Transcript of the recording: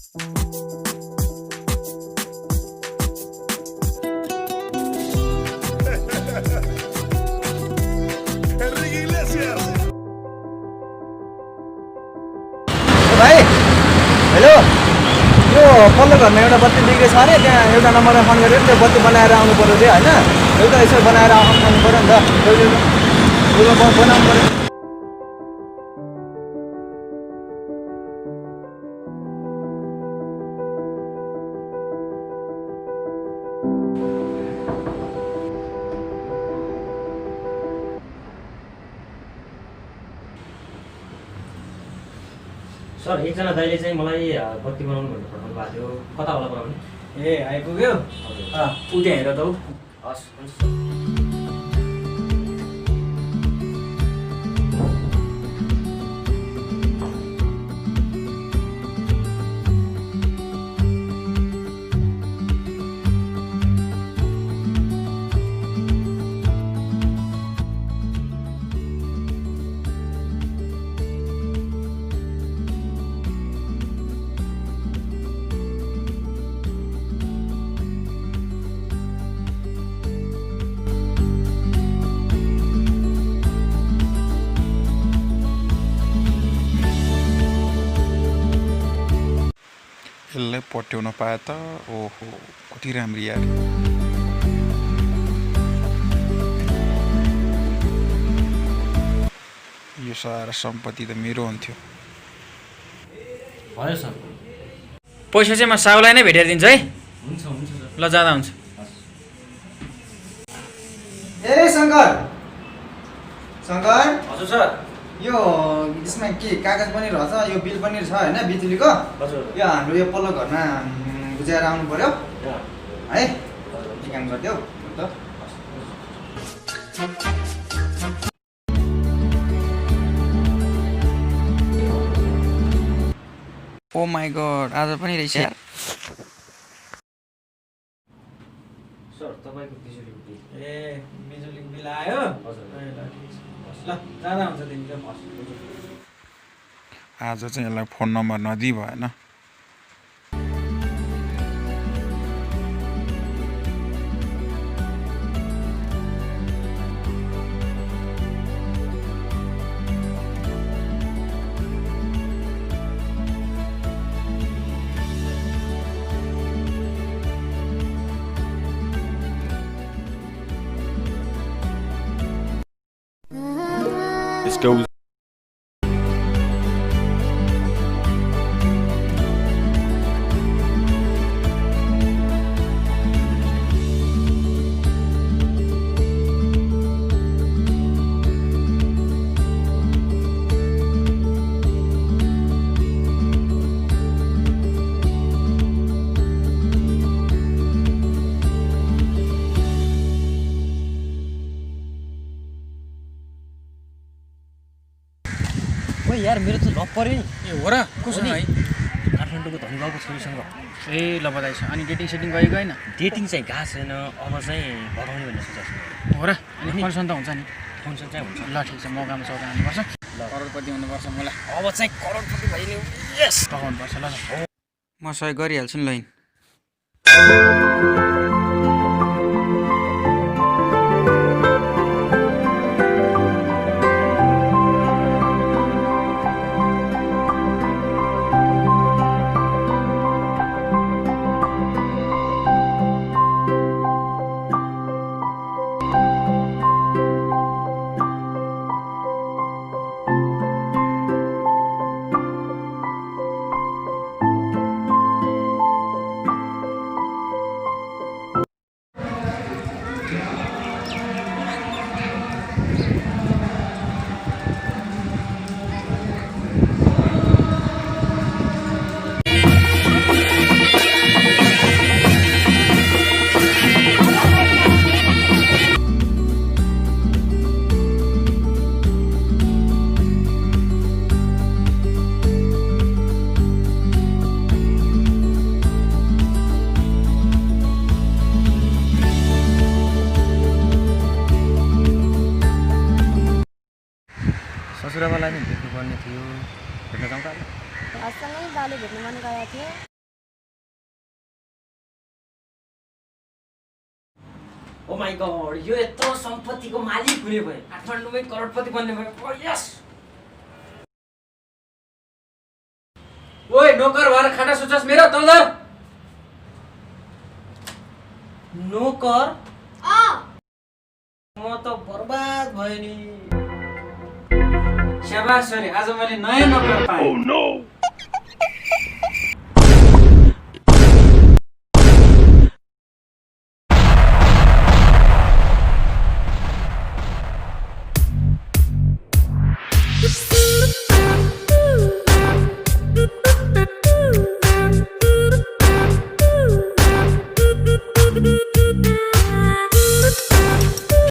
Enrique Iglesias. भाइ hello यो पल्लो घरमा एउटा बत्ती लिकेछ अरे त्यहाँ एउटा नम्बरमा फोन गरेर त्यो बत्ती बनाएर आउनु पर्यो त्यो होइन एउटा यसो बनाएर आउनु पर्यो नि त बनाउनु पर्यो सर एकजना दाइले चाहिँ मलाई बत्ती बनाउनु भनेर पठाउनु भएको थियो कता होला बनाउने ए आइपुग्यो उ त्यहाँ हेर त हौ हस् हुन्छ सर यसलाई पट्याउन पाए त ओहो कति राम्रो यार यो सारा सम्पत्ति त मेरो हुन्थ्यो भयो सर पैसा चाहिँ म साहुलाई नै भेटेर दिन्छु है हुन्छ हुन्छ सर ल जाँदा हुन्छ ए शङ्कर शङ्कर हजुर सर यो यसमा के कागज पनि रहेछ यो बिल पनि छ होइन बिजुलीको हजुर यो हाम्रो यो पल्लो घरमा बुझाएर आउनु पर्यो है के काम गरिदेऊ त ओ माई गड आज पनि रहेछ यार सर तपाईँको बिजुलीको बिल ए बिजुलीको बिल आयो हजुर ल जाँदा हुन्छ तिमीले आज चाहिँ यसलाई फोन नम्बर नदिई भएन This goes. ओइ यार मेरो त लप पर्यो नि ए हो र कोसँग है काठमाडौँको धनी बाबुको छोरीसँग ए ल बधाई छ अनि डेटिङ सेटिङ गएको होइन डेटिङ चाहिँ गएको छैन अब चाहिँ भगाउने भन्ने सोचेको छु हो र अनि फर्सन त हुन्छ नि फङ्सन चाहिँ हुन्छ ल ठिक छ मौकामा चौका हाल्नुपर्छ करोडपति हुनुपर्छ मलाई अब चाहिँ करोडपति भइने यस पकाउनुपर्छ ल म सहयोग गरिहाल्छु नि लैन ससुराबालाई नि भेट्नुपर्ने थियो भेट्न जाउँ त असल नै बाले भेट्नु मन गएको थियो ओ माई गॉड यो यत्रो सम्पत्तिको मालिक हुने भए काठमाडौँमै करोडपति बन्ने भए ओ यस ओए नोकर भएर खाना सुचस मेरो तलदर नोकर म त बर्बाद भयो नि स्याबास सरी आज मैले नयाँ नोकर पाएँ